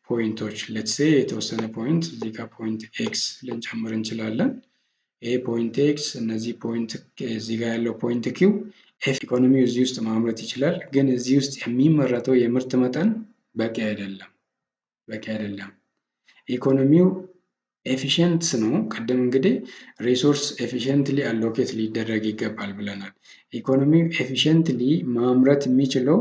ፖይንቶች ሌትስ ሴይ የተወሰነ ፖይንት እዚህ ጋር ፖይንት ኤክስ ልንጨምር እንችላለን። ይሄ ፖይንት ኤክስ፣ እነዚህ ፖይንት እዚህ ጋር ያለው ፖይንት ኪው ኢኮኖሚው እዚህ ውስጥ ማምረት ይችላል፣ ግን እዚህ ውስጥ የሚመረተው የምርት መጠን በቂ አይደለም። ኢኮኖሚው ኤፊሽንት ነው። ቅድም እንግዲህ ሪሶርስ ኤፊሽንትሊ አሎኬት ሊደረግ ይገባል ብለናል። ኢኮኖሚው ኤፊሽንትሊ ማምረት የሚችለው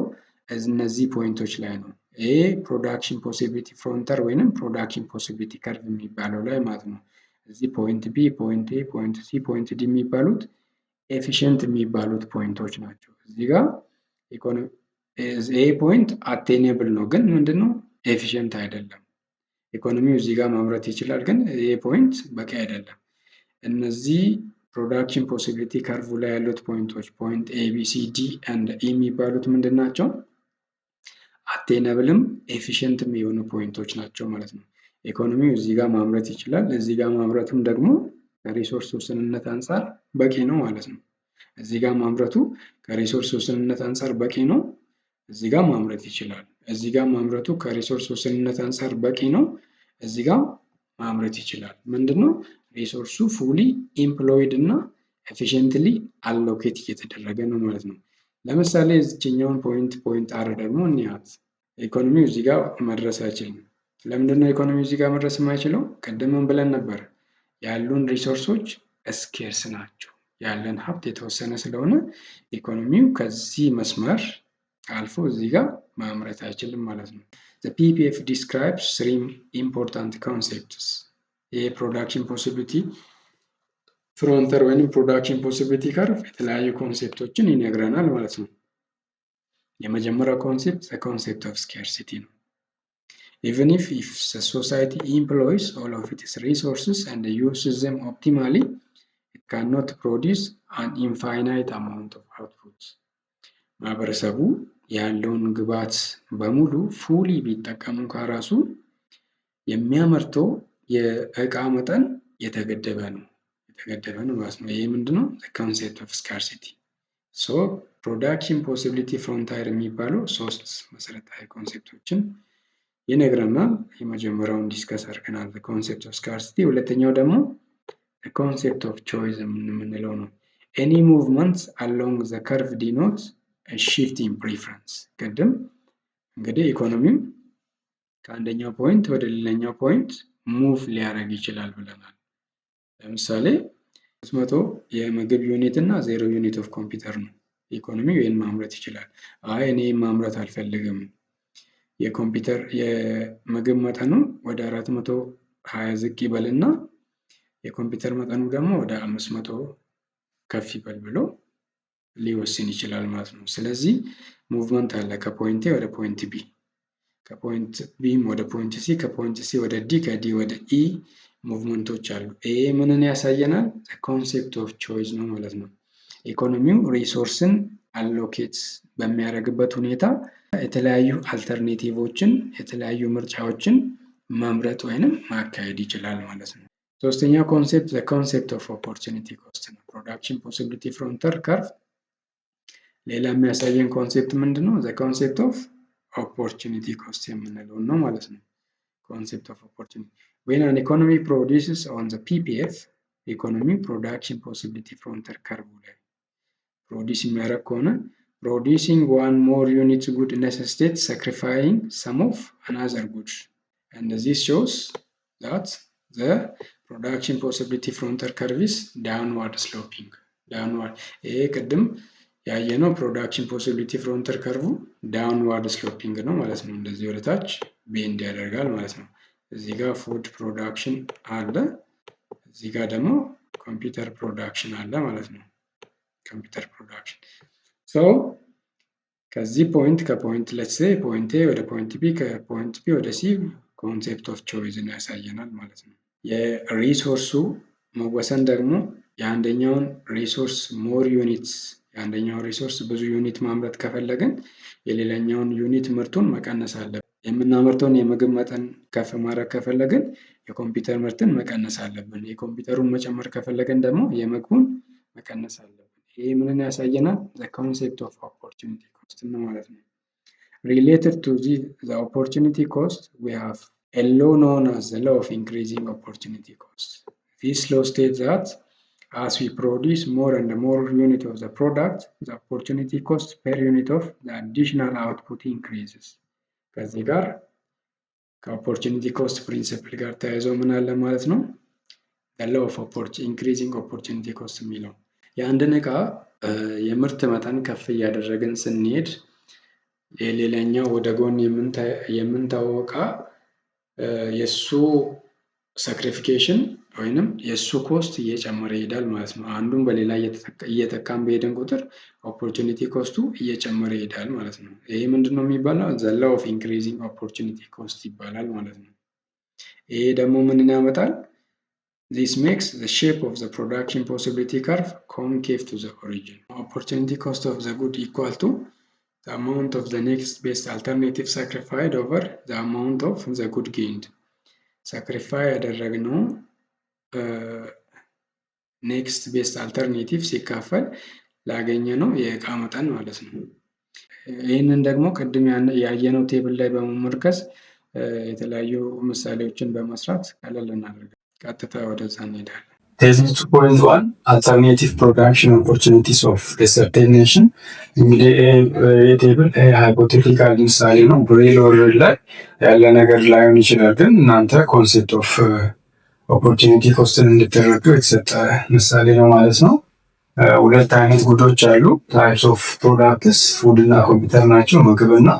እነዚህ ፖይንቶች ላይ ነው። ይሄ ፕሮዳክሽን ፖሲቢሊቲ ፍሮንተር ወይንም ፕሮዳክሽን ፖሲቢሊቲ ከርቭ የሚባለው ላይ ማለት ነው። እዚህ ፖይንት ቢ፣ ፖይንት ኤ፣ ፖይንት ሲ፣ ፖይንት ዲ የሚባሉት ኤፊሽንት የሚባሉት ፖይንቶች ናቸው። እዚህ ጋር ይሄ ፖይንት አቴኔብል ነው፣ ግን ምንድነው ኤፊሽንት አይደለም። ኢኮኖሚው እዚህ ጋር ማምረት ይችላል፣ ግን ይሄ ፖይንት በቂ አይደለም። እነዚህ ፕሮዳክሽን ፖሲቢሊቲ ከርቭ ላይ ያሉት ፖይንቶች ፖይንት ኤ፣ ቢ፣ ሲ፣ ዲ ኤንድ ኢ የሚባሉት ምንድን ናቸው? አቴነብልም ኤፊሽንትም የሆኑ ፖይንቶች ናቸው ማለት ነው። ኢኮኖሚው እዚህ ጋር ማምረት ይችላል፣ እዚህ ጋር ማምረቱም ደግሞ ከሪሶርስ ውስንነት አንጻር በቂ ነው ማለት ነው። እዚህ ጋር ማምረቱ ከሪሶርስ ውስንነት አንጻር በቂ ነው፣ እዚህ ጋር ማምረት ይችላል። እዚህ ጋር ማምረቱ ከሪሶርስ ውስንነት አንጻር በቂ ነው፣ እዚህ ጋር ማምረት ይችላል። ምንድነው ሪሶርሱ ፉሊ ኢምፕሎይድ እና ኤፊሽንትሊ አሎኬት እየተደረገ ነው ማለት ነው። ለምሳሌ እዚችኛውን ፖይንት አር ደግሞ እንያት። ኢኮኖሚው እዚህ ጋር መድረስ አይችልም። ለምንድነው ኢኮኖሚው እዚህ ጋር መድረስ የማይችለው? ቅድምም ብለን ነበር ያሉን ሪሶርሶች ስኬርስ ናቸው። ያለን ሀብት የተወሰነ ስለሆነ ኢኮኖሚው ከዚህ መስመር አልፎ እዚህ ጋር ማምረት አይችልም ማለት ነው። The PPF describes three important concepts. የፕሮዳክሽን ፖሲቢሊቲ ፍሮንተር ወይም ፕሮዳክሽን ፖሲቢሊቲ ከርቭ የተለያዩ ኮንሴፕቶችን ይነግረናል ማለት ነው። የመጀመሪያው ኮንሴፕት the concept of scarcity ነው። Even if the society employs all of its resources and uses them optimally, it cannot produce an infinite amount of output. ማህበረሰቡ ያለውን ግብዓት በሙሉ ፉሊ ቢጠቀሙ ከራሱ የሚያመርተው የእቃ መጠን የተገደበ ነው ማለት ነው። ይሄ ምንድነው? the concept of scarcity. so production possibility frontier የሚባለው ሶስት መሰረታዊ ኮንሴፕቶችን ይነግረናል። የመጀመሪያውን ዲስከስ አድርገናል the concept of scarcity። ሁለተኛው ደግሞ the concept of choice የምንለው ነው። any movement along the curve denotes a shift in preference። ቅድም እንግዲህ ኢኮኖሚው ከአንደኛው ፖይንት ወደ ሌላኛው ፖይንት ሙቭ ሊያደርግ ይችላል ብለናል። ለምሳሌ 300 የምግብ ዩኒት እና 0 ዩኒት ኦፍ ኮምፒውተር ነው። ኢኮኖሚው ይህን ማምረት ይችላል። አይ እኔ ማምረት አልፈልግም፣ የኮምፒውተር የምግብ መጠኑ ወደ 420 ዝቅ ይበልና የኮምፒውተር መጠኑ ደግሞ ወደ 500 ከፍ ይበል ብሎ ሊወስን ይችላል ማለት ነው። ስለዚህ ሙቭመንት አለ ከፖይንት ኤ ወደ ፖይንት ቢ፣ ከፖይንት ቢ ወደ ፖይንት ሲ፣ ከፖይንት ሲ ወደ ዲ፣ ከዲ ወደ ኢ ሙቭመንቶች አሉ። ይሄ ምንን ያሳየናል? ኮንሴፕት ኦፍ ቾይስ ነው ማለት ነው። ኢኮኖሚው ሪሶርስን አሎኬት በሚያደርግበት ሁኔታ የተለያዩ አልተርኔቲቮችን የተለያዩ ምርጫዎችን መምረጥ ወይንም ማካሄድ ይችላል ማለት ነው። ሶስተኛው ኮንሴፕት the concept of opportunity cost ነው። ፕሮዳክሽን ፖሲቢሊቲ ፍሮንተር ከርቭ ሌላ የሚያሳየን ኮንሴፕት ምንድነው? the concept of opportunity cost የምንለው ነው ማለት ነው። concept of opportunity when an economy produces on the PPF ኢኮኖሚ ፕሮዳክሽን ፖሲቢሊቲ ፍሮንተር ከርቭ ላይ ፕሮዲስ የሚያደርግ ከሆነ producing one more unit good necessitates sacrificing some of another good, and this shows that the production possibility frontier curve is downward sloping. downward ይሄ ቅድም ያየነው ፕሮዳክሽን ፖሲቢሊቲ ፍሮንተር ከርቭ ዳውንዋርድ ስሎፒንግ ነው ማለት ነው። እንደዚህ ወደ ታች ቤንድ ያደርጋል ማለት ነው። እዚህ ጋር ፉድ ፕሮዳክሽን አለ፣ እዚህ ጋር ደግሞ ኮምፒውተር ፕሮዳክሽን አለ ማለት ነው። ኮምፒውተር ፕሮዳክሽን ሶ ከዚህ ፖይንት ከፖይንት ሌትስ ሴይ ፖይንት ኤ ወደ ፖይንት ቢ ከፖይንት ቢ ወደ ሲ ኮንሴፕት ኦፍ ቾይዝን ያሳየናል ማለት ነው። የሪሶርሱ መወሰን ደግሞ የአንደኛውን ሪሶርስ ሞር ዩኒትስ የአንደኛው ሪሶርስ ብዙ ዩኒት ማምረት ከፈለግን የሌላኛውን ዩኒት ምርቱን መቀነስ አለብን። የምናመርተውን የምግብ መጠን ከፍ ማድረግ ከፈለግን የኮምፒውተር ምርትን መቀነስ አለብን። የኮምፒውተሩን መጨመር ከፈለግን ደግሞ የምግቡን መቀነስ አለብን። ይሄ ምንን ያሳየናል? the concept of opportunity cost ነው ማለት ነው። related to the opportunity cost we have a law known as the law of increasing opportunity cost. This law states that as we produce more and more unit of the product, the opportunity cost per unit of the additional output increases. ከዚህ ጋር ከኦፖርቹኒቲ ኮስት ፕሪንሲፕል ጋር ተያይዞ ምን አለ ማለት ነው? the law of increasing opportunity cost የሚለው የአንድን ዕቃ የምርት መጠን ከፍ እያደረግን ስንሄድ የሌላኛው ወደ ጎን የምንተወው ዕቃ የእሱ ሳክሪፊኬሽን ወይንም የእሱ ኮስት እየጨመረ ይሄዳል ማለት ነው። አንዱን በሌላ እየተካን በሄደን ቁጥር ኦፖርቹኒቲ ኮስቱ እየጨመረ ይሄዳል ማለት ነው። ይሄ ምንድነው የሚባለው? the law of increasing opportunity cost ይባላል ማለት ነው። ይሄ ደግሞ ምንን ያመጣል? This makes the shape of the production possibility curve concave to the origin. Opportunity cost of the good equal to the amount of the next best alternative sacrificed over the amount of the good gained. ሳክሪፋይ ያደረግነው ኔክስት ቤስት አልተርኔቲቭ ሲካፈል ላገኘነው የዕቃ መጠን ማለት ነው። ይህንን ደግሞ ቅድም ያየነው ቴብል ላይ በመመርከዝ የተለያዩ ምሳሌዎችን በመስራት ቀለል እናደርጋለን። ቀጥታ ወደዛ እንሄዳለን። ቴዝን 2.1 አልተርኔቲቭ ፕሮዳክሽን ኦፖርቹኒቲስ ኦፍ ሰርቴን ኔሽን። እንግዲህ ቴብል ሃይፖቴቲካል ምሳሌ ነው። በሪል ወርልድ ላይ ያለ ነገር ላይሆን ይችላል፣ ግን እናንተ ኮንሴፕት ኦፍ ኦፖርቹኒቲ ኮስትን እንድትረዱ የተሰጠ ምሳሌ ነው ማለት ነው። ሁለት አይነት ጉዶች አሉ። ታይፕስ ኦፍ ፕሮዳክትስ ፉድ እና ኮምፒውተር ናቸው፣ ምግብና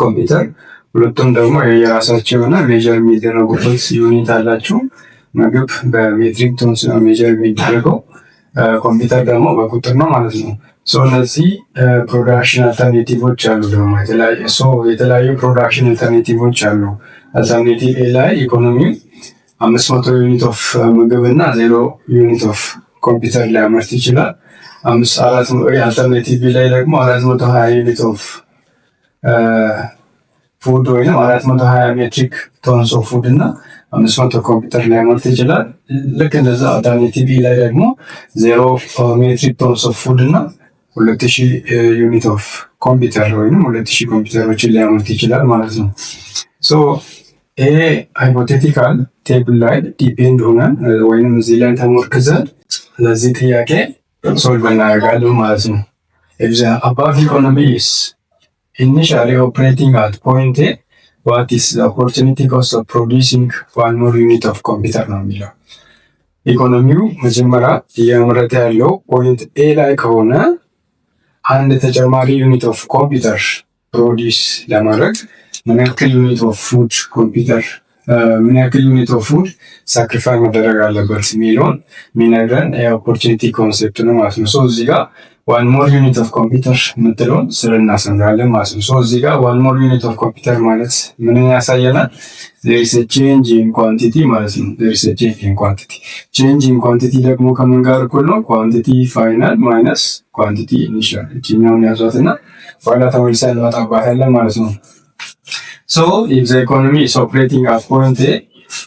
ኮምፒውተር። ሁለቱም ደግሞ የራሳቸው የሆነ ሜጀር የሚደረጉበት ዩኒት አላቸው። ምግብ በሜትሪክ ቶንስ ነው ሜጀር የሚደረገው፣ ኮምፒውተር ደግሞ በቁጥር ነው ማለት ነው። እነዚህ ፕሮዳክሽን አልተርኔቲቮች አሉ። ደግሞ የተለያዩ ፕሮዳክሽን አልተርኔቲቮች አሉ። አልተርኔቲቭ ኤ ላይ ኢኮኖሚ 500 ዩኒት ኦፍ ምግብ እና 0 ዩኒት ኦፍ ኮምፒውተር ሊያመርት ይችላል። አልተርኔቲቭ ቢ ላይ ደግሞ 420 ዩኒት ኦፍ ፉድ ወይም 420 ሜትሪክ ቶንስ ኦፍ ፉድ እና 500 ኮምፒውተር ሊያመርት ይችላል። ልክ እንደዛ አልተርኔቲቭ ቢ ላይ ደግሞ 0 ሜትሪክ ቶንስ ኦፍ ፉድ እና 2000 ዩኒት ኦፍ ኮምፒውተር ወይም 2000 ኮምፒውተሮችን ሊያመርት ይችላል ማለት ነው። ይሄ ሃይፖቴቲካል ቴብል ላይ ዲፔንድ ሆነን ወይም እዚህ ላይ ተሞርክዘን ለዚህ ጥያቄ ሶልቭ እናደርጋለን ማለት ነው። If the above economy is initially operating at point A, what is the opportunity cost of producing one more unit of computer ነው የሚለው። ኢኮኖሚው መጀመሪያ እያመረተ ያለው ፖይንት ኤ ላይ ከሆነ አንድ ተጨማሪ ዩኒት ኦፍ ኮምፒውተር ፕሮዲስ ለማድረግ ምን ያክል ዩኒት ኦፍ ፉድ ኮምፒውተር ምን ያክል ዩኒት ኦፍ ፉድ ሳክሪፋይ መደረግ አለበት የሚለውን የሚነግረን የኦፖርቹኒቲ ኮንሴፕት ነው ማለት ነው። እዚህ ጋር ዋን ሞር ዩኒት ኦፍ ኮምፒውተር የምትለውን ስር እናሰምራለን ማለት ነው። እዚህ ጋር ዋን ሞር ዩኒት ኦፍ ኮምፒውተር ማለት ምንን ያሳየናል? there is a change in quantity ማለት ነው። there is a change in quantity። change in quantity ደግሞ ከምን ጋር እኩል ነው? ኳንቲቲ ፋይናል ማይነስ ኳንቲቲ ኢኒሻል። እችኛውን ያዟትና ኋላ ተመልሰን እንመጣባታለን ማለት ነው። So if the economy is operating at point A,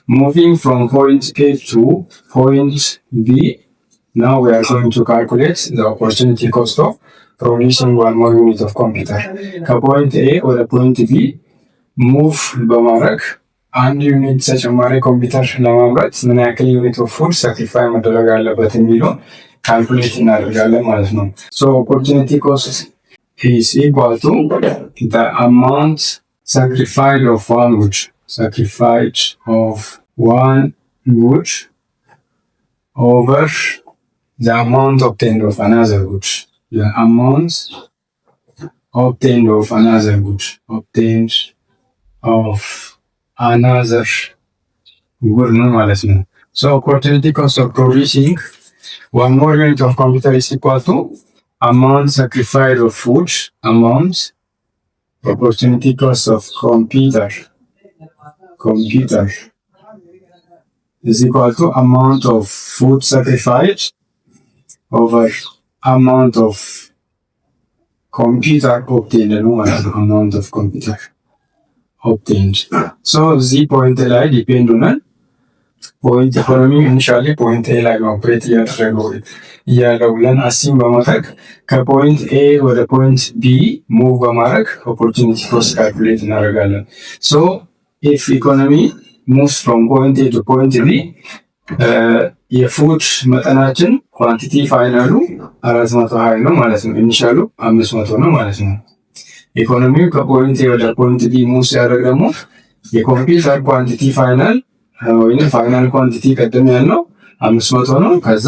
moving from point A to point B, now we are going to calculate the opportunity cost of producing one more unit of computer. ከፖይንት A ወደ ፖይንት B ሙቭ በማድረግ አንድ ዩኒት ተጨማሪ ኮምፒውተር ለማምረት ምን ያክል ዩኒት ኦፍ ፉድ ሳክሪፋይ መደረግ አለበት የሚለውን ካልኩሌት እናደርጋለን ማለት ነው። So opportunity cost is equal to the amount sacrifice of one good over the amount obtained of another good. The amount obtained of another good. ነው ማለት ነው። So opportunity cost of producing one more unit of computer is equal to amount sacrifice of food, opportunity cost of computer is equal to amount of food sacrificed over amount of computer obtained. Amount of computer obtained. So እዚህ ፖይንት ላይ ዲፔንድ ሆነን ፖይንት ኢኮኖሚ ኢኒሻሊ ፖይንት ኤ ላይ ኦፕሬት እያለው ብለን አሲም በማድረግ ከፖይንት ኤ ወደ ፖይንት ቢ ሙቭ በማድረግ ኦፖርቹኒቲ ኮስት ካልኩሌት እናደርጋለን። ሶ ኢፍ ኢኮኖሚ ሙቭስ ፍሮም ፖይንት ኤ ቱ ፖይንት ቢ የፉድ መጠናችን ኳንቲቲ ፋይናሉ 420 ነው ማለት ነው። ኢኒሻሉ 500 ነው ማለት ነው። ኢኮኖሚው ከፖይንት ኤ ወደ ፖይንት ቢ ሙቭ ሲያደርግ ደግሞ የኮምፒውተር ኳንቲቲ ፋይናል ወይም ፋይናል ኳንቲቲ ቀደም ያልነው 500 ነው። ከዛ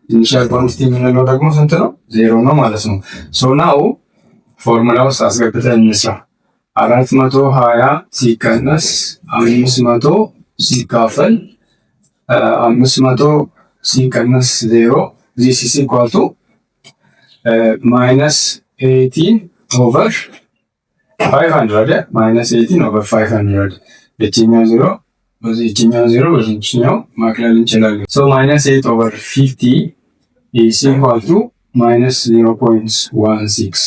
ኢኒሻል ኳንቲቲ የምንለው ደግሞ ስንት ነው? 0 ነው ማለት ነው። ሶ ናው ፎርሙላ ውስጥ አስገብተን እንስራ። 420 ሲቀነስ 500 ሲካፈል 500 ሲቀነስ 0 this is equal to minus 18 over 500 minus 18 over 500 የትኛው 0 በዚህኛው 0 በዚህኛው ማክለል እንችላለን። so minus 8 over 50 is equal to minus 0.16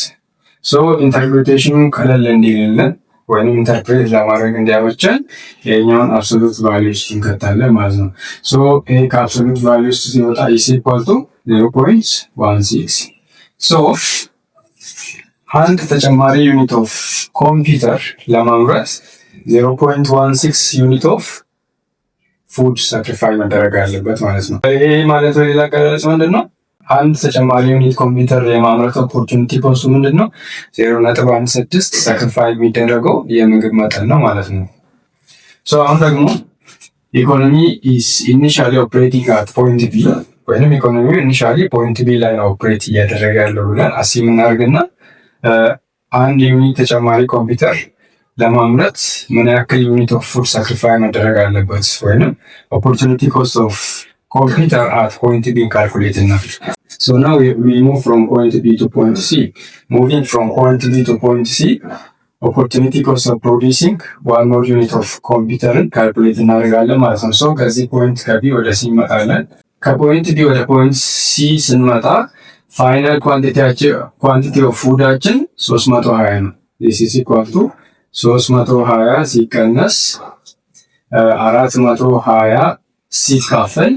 so ኢንተርፕሬቴሽኑ ቀለል እንዲልልን ወይም ኢንተርፕሬት ለማድረግ እንዲያመቸን የኛውን አብሶሉት ቫልዩስ እንከታለን ማለት ነው። so ይሄ ከአብሶሉት ቫልዩስ ሲወጣ is equal to 0.16 so አንድ ተጨማሪ ዩኒት ኦፍ ኮምፒውተር ለማምረት 0.16 ዩኒት ኦፍ ፉድ ሳክሪፋይ መደረግ አለበት ማለት ነው። ይሄ ማለት በሌላ አገላለጽ ምንድን ነው? አንድ ተጨማሪ ዩኒት ኮምፒውተር የማምረት ኦፖርቹኒቲ ኮስቱ ምንድን ነው? 0.16 ሳክሪፋይ የሚደረገው የምግብ መጠን ነው ማለት ነው። አሁን ደግሞ ኢኮኖሚ ኢዝ ኢኒሻሊ ኦፕሬቲንግ አት ፖይንት ቢ ወይም ኢኮኖሚው ኢኒሻሊ ፖይንት ቢ ላይ ነው ኦፕሬት እያደረገ ያለው ብለን አሲም እናደርግና አንድ ዩኒት ተጨማሪ ኮምፒውተር ለማምረት ምን ያክል ዩኒት ኦፍ ፉድ ሳክሪፋይ መደረግ አለበት ወይም ኦፖርቹኒቲ ኮስት ኦፍ ኮምፒውተር አት ፖይንት ቢ ካልኩሌት እና so now we move from point B to point C. Moving from point B to point C, opportunity cost of producing one more unit of computer ካልኩሌት እናደርጋለን ማለት ነው። ሶ ከዚህ ፖይንት ከቢ ወደ ሲ እንመጣለን። ከፖይንት ቢ ወደ ፖይንት ሲ ስንመጣ ፋይናል ኳንቲቲ ኦፍ ፉዳችን 320 ነው። this is equal to 320 ሲቀነስ 420 ሲካፈል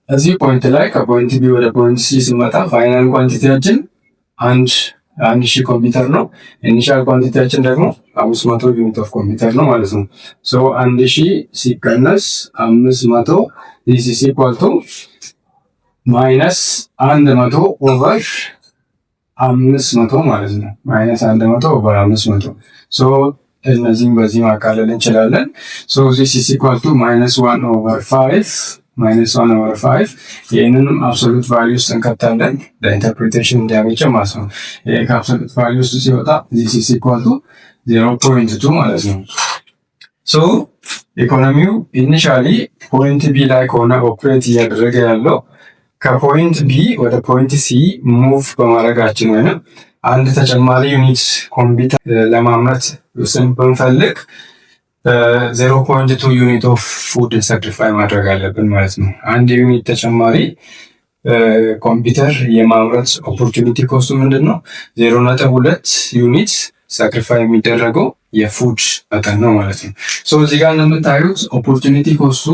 እዚህ ፖይንት ላይ ከፖይንት ቢ ወደ ፖይንት ሲ ስንመጣ ፋይናል ኳንቲቲያችን አንድ ሺህ ኮምፒውተር ነው። ኢኒሻል ኳንቲቲያችን ደግሞ 500 ዩኒት ኦፍ ኮምፒውተር ነው ማለት ነው። ሶ 1000 ሲቀነስ 500 this is equal to ማይነስ 100 ኦቨር 500 ማለት ነው። ማይነስ 100 ኦቨር 500 ሶ እነዚህም በዚህ ማቃለል እንችላለን። ሶ this is equal to minus 1 over 5 minus 1 over 5 ይህንንም አብሶሉት ቫልዩ ውስጥ እንከታለን ለኢንተርፕሪቴሽን እንዲያመች ማለት ነው። ይሄ ከአብሶሉት ቫልዩ ውስጥ ሲወጣ this is equal to 0.2 ማለት ነው። ሶ ኢኮኖሚው ኢኒሻሊ ፖይንት ቢ ላይ ከሆነ ኦፕሬት እያደረገ ያለው ከፖይንት ቢ ወደ ፖይንት ሲ ሙቭ በማድረጋችን ወይም አንድ ተጨማሪ ዩኒት ኮምፒውተር ለማምረት ብንፈልግ 0.2 ዩኒት ኦፍ ፉድ ሳክሪፋይ ማድረግ አለብን ማለት ነው። አንድ ዩኒት ተጨማሪ ኮምፒውተር የማምረት ኦፖርቹኒቲ ኮስቱ ምንድን ነው? 0.2 ዩኒት ሳክሪፋይ የሚደረገው የፉድ መጠን ነው ማለት ነው። ሶ እዚህ ጋር እንደምታዩት ኦፖርቹኒቲ ኮስቱ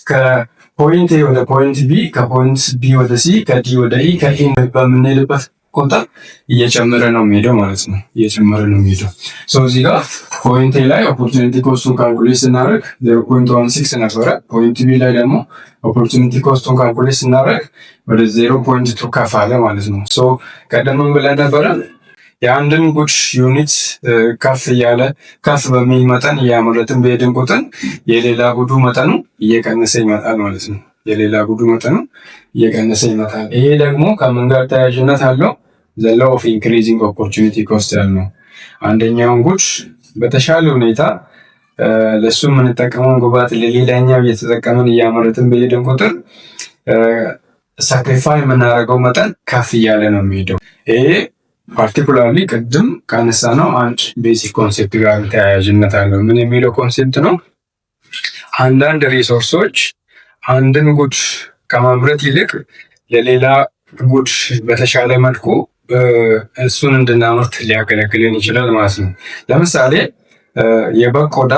ከፖይንት ኤ ወደ ፖይንት ቢ፣ ከፖይንት ቢ ወደ ሲ፣ ከዲ ወደ ኢ፣ ከኢ በምንሄድበት ቁጥር እየጨመረ ነው የሚሄደው ማለት ነው። እየጨመረ ነው የሚሄደው። ሶ እዚህ ጋር ፖይንት ኤ ላይ ኦፖርቹኒቲ ኮስቱን ካልኩሌት ስናደርግ 0.16 ነበረ። ፖይንት ቢ ላይ ደግሞ ኦፖርቹኒቲ ኮስቱን ካልኩሌት ስናደርግ ወደ 0.2 ከፍ አለ ማለት ነው። ሶ ቀደምም ብለን ነበረ የአንድን ጉድ ዩኒት ከፍ በሚል መጠን እያመረትን በሄድን ቁጥር የሌላ ጉዱ መጠኑ እየቀነሰ ይመጣል ማለት ነው። የሌላ ጉዱ መጠኑ እየቀነሰ ይመጣል። ይሄ ደግሞ ከምን ጋር ተያያዥነት አለው? the law of increasing opportunity cost ያልነው አንደኛውን ጉድ በተሻለ ሁኔታ ለሱ የምንጠቀመውን ግብዓት ለሌላኛው እየተጠቀምን እያመረትን በሄድን ቁጥር ሳክሪፋይ የምናደርገው መጠን ከፍ እያለ ነው የሚሄደው። ይሄ ፓርቲኩላርሊ ቅድም ካነሳ ነው አንድ ቤሲክ ኮንሴፕት ጋር ተያያዥነት አለው። ምን የሚለው ኮንሴፕት ነው? አንዳንድ ሪሶርሶች አንድን ጉድ ከማምረት ይልቅ ለሌላ ጉድ በተሻለ መልኩ እሱን እንድናመርት ሊያገለግልን ይችላል ማለት ነው። ለምሳሌ የበግ ቆዳ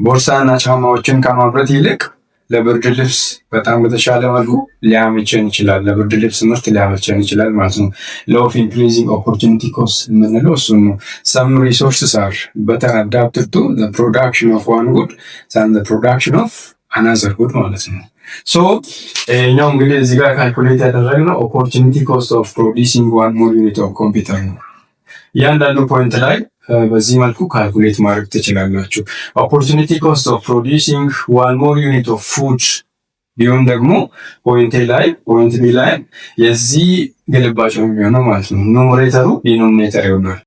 ቦርሳና ጫማዎችን ከማምረት ይልቅ ለብርድ ልብስ በጣም በተሻለ መልኩ ሊያመቸን ይችላል። ለብርድ ልብስ ምርት ሊያመቸን ይችላል ማለት ነው። law of increasing opportunity cost የምንለው እሱን ነው። some resources are better adapted to the production of one good than the production of another good ማለት ነው። ሶ እኛው እንግዲህ እዚህ ጋር ካልኩሌት ያደረግነው opportunity cost of producing one more unit of computer ነው። እያንዳንዱ ፖይንት ላይ በዚህ መልኩ ካልኩሌት ማድረግ ትችላላችሁ። ኦፖርቹኒቲ ኮስት ኦፍ ፕሮዲውሲንግ ዋን ሞር ዩኒት ኦፍ ፉድ ቢሆን ደግሞ ፖይንት ኤ ላይ ፖይንት ቢ ላይ የዚህ ግልባጭ ነው የሚሆነው ማለት ነው። ኑሜሬተሩ ዲኖሚኔተር ይሆናል።